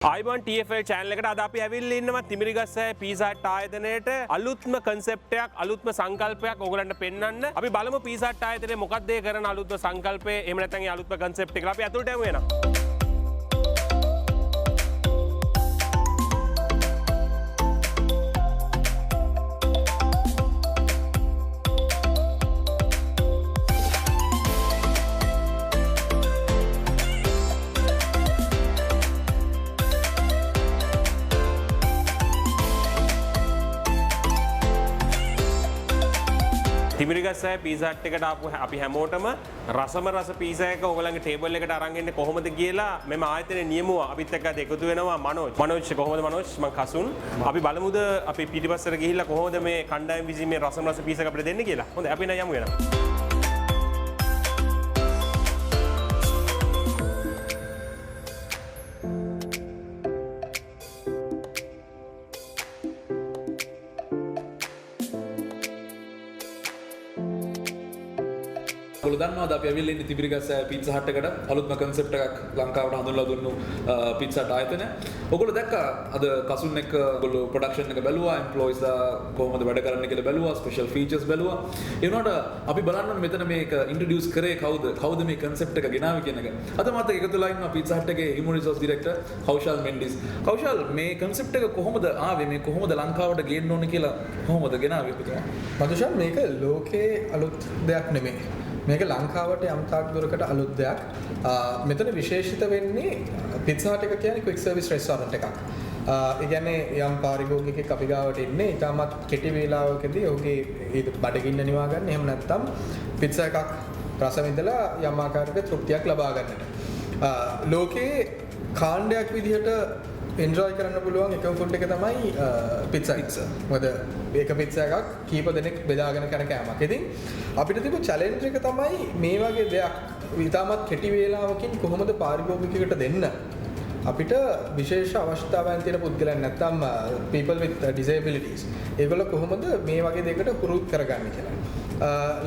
ආයිබන් TFL channel එකට අද අපි ඇවිල්ලා ඉන්නවා තිමිරිගස්සෑ පීසා හට් ආයතනයේට අලුත්ම concept එකක් අලුත්ම සංකල්පයක් ඔයගලන්ට පෙන්වන්න. අපි බලමු පීසා හට් ආයතනයේ මොකක්ද ඒ කරන අලුත්ම සංකල්පය එහෙම නැත්නම් ඒ අලුත්ම concept එක. අපි අතුලට යමු එනවා. තිමිරිගස්සෑ පීසා හට් එකට ආපු අපි හැමෝටම රසම රස පීසා එක ඔයගලගේ ටේබල් එකට අරන් එන්නේ කොහොමද කියලා මෙම ආයතනයේ නියමුව අපිත් එක්ක අද එකතු වෙනවා මනෝජ් කොහොමද මනෝජ් මම කසුන් අපි බලමුද අපි පිටිපස්සට ගිහිල්ලා කොහොමද මේ කණ්ඩායම විසින් මේ රසම රස පීසා එක අපිට දෙන්නේ කියලා. හොඳයි අපි එන යමු වෙනවා. දන්නවද අපි ඇවිල්ලා ඉන්නේ තිබිරිගස්සෑ පීට්සා හට් එකට අලුත්ම concept එකක් ලංකාවට හඳුන්වලා දුන්නු පීට්සා හට් ආයතනය. ඔයගොල්ලෝ දැක්කා අද කසුන් එක ඔයගොල්ලෝ ප්‍රොඩක්ෂන් එක බැලුවා, එම්ප්ලොයිස් කොහොමද වැඩ කරන්නේ කියලා බැලුවා, ස්පෙෂල් ෆීචර්ස් බැලුවා. ඒ වුණාට අපි බලන්න ඕනේ මෙතන මේක ඉන්ට්‍රොඩියුස් කරේ කවුද මේ concept එක ගෙනාවේ කියන එක. අද මාත් එක්ක එකතුලා ඉන්නවා පීට්සා හට් එකේ human resource director කෞශල් මෙන්ඩිස්. කෞශල් මේ concept එක කොහොමද ආවේ, මේ කොහොමද ලංකාවට ගේන්න ඕනේ කියලා කොහොමද ගෙනාවේ පුතා? මදුෂන් මේක ලෝකේ අලුත් දෙයක් නෙමෙයි. මේක ලංකාවට යම් තාක් දුරකට අලුත් දෙයක්. මෙතන විශේෂිත වෙන්නේ පිට්සා හට් එක කියන්නේ ක්වික් සර්විස් රෙස්ටෝරන්ට් එකක්. ඒ කියන්නේ යම් පාරිභෝගිකයෙක් අපි ගාවට ඉන්නේ ඊටමත් කෙටි වේලාවකදී ඔහුගේ බඩගින්න නිවා ගන්න. එහෙම නැත්නම් පිට්සා එකක් රස විඳලා යම් ආකාරයක තෘප්තියක් ලබා ගන්නට. ලෝකේ කාණ්ඩයක් විදිහට එන්ජොයි කරන්න පුළුවන් එකම ෆුඩ් එක තමයි පිට්සා. මොකද මේක පිට්සා එකක් කීප දෙනෙක් බෙදාගෙන කරන කෑමක්. ඉතින් අපිට තිබු චැලෙන්ජ් එක තමයි මේ වගේ දෙයක් ඉතාමත් කෙටි වේලාවකින් කොහොමද පාරිභෝගිකයෙකුට දෙන්න අපිට විශේෂ අවශ්‍යතාවයන් තියෙන පුද්ගලයන් නැත්නම් people with disabilities ඒගොල්ලෝ කොහොමද මේ වගේ දෙයකට පුරුදු කරගන්නේ කියලා.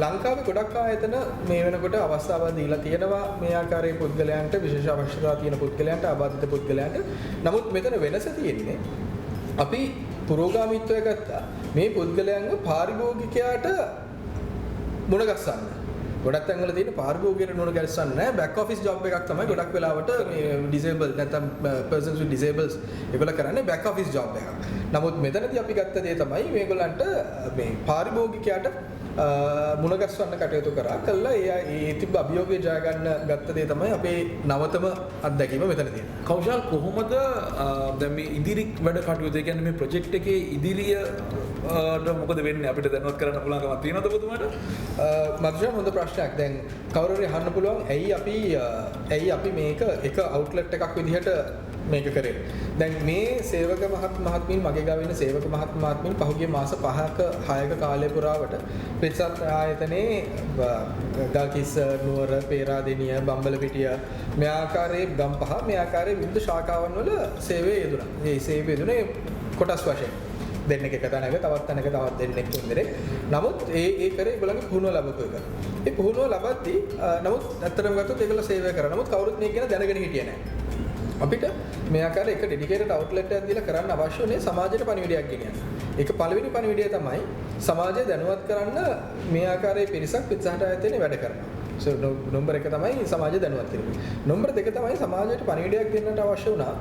ලංකාවේ ගොඩක් ආයතන මේ වෙනකොට අවස්ථාවක් දීලා තියෙනවා මේ ආකාරයේ පුද්ගලයන්ට විශේෂ අවශ්‍යතාවා තියෙන පුද්ගලයන්ට අබාධිත පුද්ගලයන්ට. නමුත් මෙතන වෙනස තියෙන්නේ අපි පුරෝගාමීත්වය ගත්තා මේ පුද්ගලයන්ව පාරිභෝගිකයාට මුණ ගැස්සන්න. ගොඩක් තැන්වල තියෙන පාරිභෝගිකයට මුණ ගැස්සන්න නැහැ. බෑක් ඔෆිස් ජොබ් එකක් තමයි ගොඩක් වෙලාවට මේ ඩිසේබල් නැත්නම් persons with disables ඒගොල්ලෝ කරන්නේ බෑක් ඔෆිස් ජොබ් එකක්. නමුත් මෙතනදී අපි ගත්ත දේ තමයි මේගොල්ලන්ට මේ පාරිභෝගිකයාට මුණ ගැස්වන්න කටයුතු කරා කළා. ඒ තිබ්බ අභියෝගය ජය ගන්න ගත්ත දේ තමයි අපේ නවතම අත්දැකීම මෙතන තියෙන්නේ. කෞශල් කොහොමද දැන් මේ ඉදිරි වැඩ කටයුතු, ඒ කියන්නේ මේ ප්‍රොජෙක්ට් එකේ ඉදිරියට මොකද වෙන්නේ අපිට දැනුවත් කරන්න පුළුවන්කමක් තියෙනවද ඔබතුමාට? මදුෂා හොඳ ප්‍රශ්නයක්. දැන් කවුරු හරි අහන්න පුළුවන් ඇයි අපි මේක එක අවුට්ලට් එකක් විදිහට මේක කරේ. දැන් මේ සේවක මහත්මීන් මගේ ගාව ඉන්න සේවක මහත්මීන් පහුගිය මාස 5ක 6ක කාලය පුරාවට පිට්සා ආයතනයේ ගල්කිස්ස නුවර පේරාදෙණිය බම්බලපිටිය මේ ආකාරයේ ගම්පහ මේ ආකාරයේ විවිධ ශාඛාවන් වල සේවය යෙදුණා. මේ සේවය යෙදුනේ කොටස් වශයෙන් දෙන්නෙක් එක තැනක තවත් තැනක තවත් දෙන්නෙක් තුන්දෙනෙක්. නමුත් ඒ කරේ ඒගොල්ලන්ගේ පුහුණුව ලැබපු එක. ඒ පුහුණුව ලබද්දී නමුත් ඇත්තටම ගත්තොත් ඒගොල්ලෝ සේවය කරා. නමුත් කවුරුත් මේක ගැන දැනගෙන හිටියේ නැහැ. අපිට මේ ආකාරයේ එක ඩෙඩිකේටඩ් අවුට්ලට් එකක් දීලා කරන්න අවශ්‍ය වුණේ සමාජයට පණිවිඩයක් ගෙනියන්න. ඒක පළවෙනි පණිවිඩය තමයි සමාජය දැනුවත් කරන්න මේ ආකාරයේ පිරිසක් පිට්සා හට් ආයතනයේ වැඩ කරනවා. නම්බර් 1 තමයි සමාජය දැනුවත් කිරීම. නම්බර් 2 තමයි සමාජයට පණිවිඩයක් දෙන්නට අවශ්‍ය වුණා.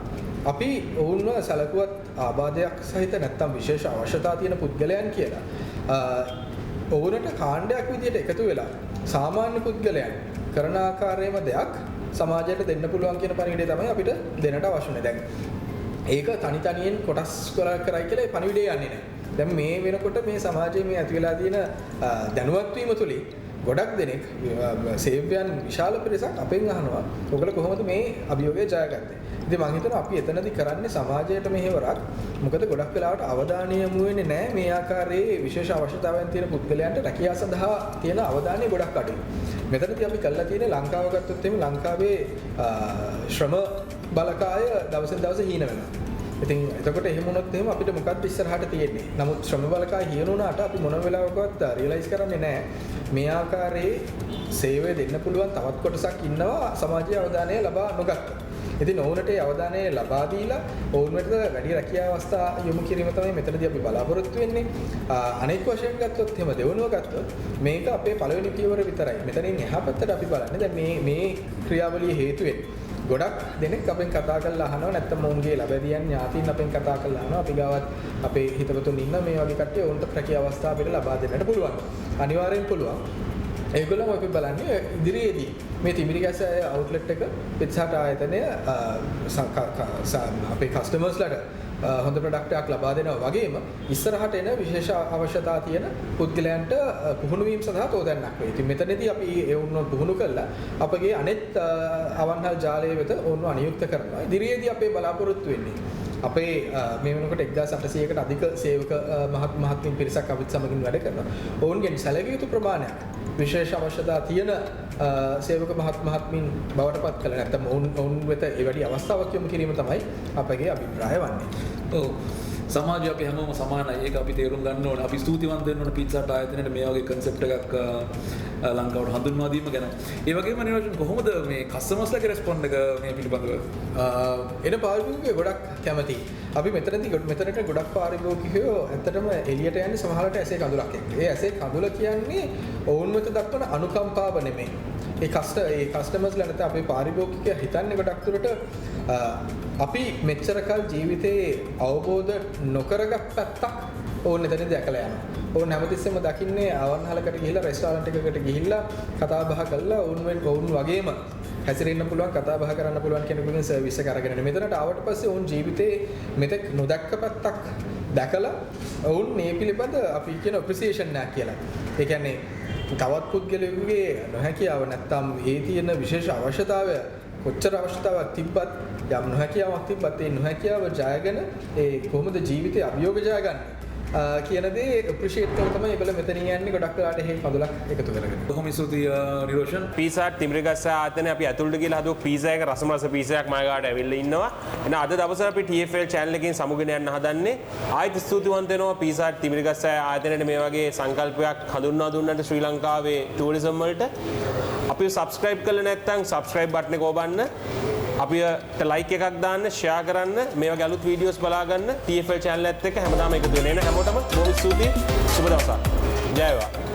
අපි ඔවුන්ව සැලකුවත් ආබාධයක් සහිත නැත්නම් විශේෂ අවශ්‍යතා තියෙන පුද්ගලයන් කියලා. ඔවුන්ට කාණ්ඩයක් විදියට එකතු වෙලා සාමාන්‍ය පුද්ගලයන් කරන ආකාරයේම දෙයක් සමාජයට දෙන්න පුළුවන් කියන පණිවිඩය තමයි අපිට දෙන්නට අවශ්‍ය වෙන්නේ. දැන් ඒක තනියෙන් කොටස් කරයි කියලා ඒ පණිවිඩය යන්නේ නැහැ. දැන් මේ වෙනකොට මේ සමාජයේ මේ ඇති වෙලා තියෙන දැනුවත් වීම තුලින් ගොඩක් දෙනෙක් සේවයන් විශාල පිරිසක් අපෙන් අහනවා ඔයගොල්ලෝ කොහොමද මේ අභියෝගය ජයගත්තේ? ඉතින් මම හිතනවා අපි එතනදී කරන්නේ සමාජයට මෙහෙවරක්. මොකද ගොඩක් වෙලාවට අවධානය යොමු වෙන්නේ නැහැ මේ ආකාරයේ විශේෂ අවශ්‍යතාවයන් තියෙන පුද්ගලයන්ට රැකියාව සඳහා තියෙන අවධානය ගොඩක් අඩුයි. මෙතනදී අපි කළා තියෙන්නේ ලංකාව ගත්තොත් එimhe ලංකාවේ ශ්‍රම බලකාය දවසින් දවස හීන වෙනවා. ඉතින් එතකොට එහෙම වුණොත් එහෙම අපිට මොකක්ද ඉස්සරහට තියෙන්නේ? නමුත් ශ්‍රම බලකාය හීන වුණාට අපි මොන වෙලාවකවත් රියලයිස් කරන්නේ නැහැ. මේ ආකාරයේ සේවය දෙන්න පුළුවන් තවත් කොටසක් ඉන්නවා සමාජීය අවධානය ලබා නොගත්තා. ඉතින් ඔවුන්ට ඒ අවධානය ලබා දීලා ඔවුන්ට වැඩි රැකියා අවස්ථා යොමු කිරීම තමයි මෙතනදී අපි බලාපොරොත්තු වෙන්නේ. අනෙක් වශයෙන් ගත්තොත් එහෙම දෙවනුව ගත්තොත් මේක අපේ පළවෙනි පියවර විතරයි. මෙතනින් එහා පැත්තට අපි බලන්නේ දැන් මේ ක්‍රියාවලිය හේතුවෙන් ගොඩක් දෙනෙක් අපෙන් කතා කරලා අහනවා නැත්නම් මොවුන්ගේ ලැබෙදියන් ඥාතීන් අපෙන් කතා කරලා අහනවා අපි ගාවත් අපේ හිතවතුන් ඉන්න මේ වගේ කට්ටිය ඔවුන්ට රැකියා අවස්ථා අපිට ලබා දෙන්නට පුළුවන්. අනිවාර්යෙන් පුළුවන්. ඒගොල්ලෝ අපි බලන්නේ ඉදිරියේදී මේ තිමිරිගැස අවුට්ලට් එක පිටසට ආයතනය අපේ කස්ටමර්ස්ලාට හොඳ ප්‍රොඩක්ට් එකක් ලබා දෙනවා වගේම ඉස්සරහට එන විශේෂ අවශ්‍යතා තියෙන පුද්ගලයන්ට පුහුණු වීම සඳහා තෝතැන්නක් වෙයි. ඉතින් මෙතනදී අපි ඒවුන්ව පුහුණු කළා අපගේ අනෙත් අවන්හල් ජාලය වෙත ඔවුන්ව අනියුක්ත කරනවා. ඉදිරියේදී අපේ බලාපොරොත්තු වෙන්නේ අපේ මේ වෙනකොට 1800කට අධික සේවක මහත්මින් පිරිසක් අපිත් සමගින් වැඩ කරනවා. ඔවුන්ගෙන් සැලකිය යුතු ප්‍රමාණයක් විශේෂ අවශ්‍යතා තියෙන සේවක මහත්මින් බවට පත් කළ නැත්නම් ඔවුන් වෙත ඒ වැඩි අවස්ථාවක් යොමු කිරීම තමයි අපගේ අභිප්‍රාය වන්නේ. ඔව්. සමාජය අපි හැමෝම සමානයි. ඒක අපි තේරුම් ගන්න ඕනේ. අපි ස්තුතිවන්ත වෙන්න ඕනේ පීට්සා හට් ආයතනයට මේ වගේ concept එකක් ලංකාවට හඳුන්වා දීම ගැන. ඒ වගේම නිරෝෂන් කොහොමද මේ කස්ටමර්ස්ලාගේ රෙස්පොන්ඩ් එක මේ පිළිබඳව? එන පාරිභෝගිකයෝ ගොඩක් කැමතියි. අපි මෙතනට ගොඩක් පාරිභෝගිකයෝ ඇත්තටම එළියට යන්නේ සමහරවිට ඇසේ කඳුලක් එක්ක. ඒ ඇසේ කඳුල කියන්නේ ඔවුන් වෙත දක්වන අනුකම්පාව නෙමෙයි. ඒ කස්ටමර්ස්ලා නැත්නම් අපේ පාරිභෝගිකයෝ හිතන්නේ ගොඩක් දුරට අපි මෙච්චර කල් ජීවිතේ අවබෝධ නොකරගත් පැත්තක් ඕන එතන දැකලා යනවා. ඕන හැමතිස්සෙම දකින්නේ අවන්හලකට ගිහිල්ලා රෙස්ටෝරන්ට් එකකට ගිහිල්ලා කතා බහ කරලා ඔවුන් වගේම හැසිරෙන්න පුළුවන් කතා බහ කරන්න පුළුවන් කෙනෙකුගෙන් සර්විස් එක අරගෙන ඉන්නේ. මෙතනට ආවට පස්සේ ඔවුන් ජීවිතේ මෙතෙක් නොදැක්ක පැත්තක් දැකලා ඔවුන් මේ පිළිබඳ අපි කියන අප්‍රීසියේෂන් එකක් කියලා. ඒ කියන්නේ තවත් පුද්ගලයෙකුගේ නොහැකියාව නැත්තම් ඒ තියෙන විශේෂ අවශ්‍යතාවය කොච්චර අවශ්‍යතාවක් තිබ්බත් යම් නොහැකියාවක් තිබ්බත් ඒ නොහැකියාව ජයගෙන ඒ කොහොමද ජීවිතේ අභියෝග ජයගන්නේ කියන දේ අප්‍රීෂিয়েට් කරලා තමයි ඒගොල්ලෝ මෙතනින් යන්නේ ගොඩක් වෙලාට හේ කඳුලක් එකතු කරගෙන. කොහොම ස්තුතියි නිරෝෂන්. පීසා හට් තිමිරගස්ස ආයතනයේ අපි ඇතුළට ගිහලා හදුව පීසා එක රසම රස පීසා එකක් මම ගාවට ඇවිල්ලා ඉන්නවා. එහෙනම් අද දවසේ අපි TFL channel එකකින් සමුගෙන යන්න හදන්නේ. ආයෙත් ස්තුතිවන්ත වෙනවා පීසා හට් තිමිරගස්ස ආයතනයේ මේ වගේ සංකල්පයක් හඳුන්වා දුන්නට ශ්‍රී ලංකාවේ ටූරිසම් වලට. අපි subscribe කළේ නැත්නම් subscribe button එක ඔබන්න. අපිට like එකක් දාන්න, share කරන්න, මේ වගේ අලුත් වීඩියෝස් බලා ගන්න TFL channel එකත් එක්ක හැමදාම එකතු වෙන්න. හැමෝටම බොහොම ස්තුතියි. සුබ දවසක්. ජය වේවා.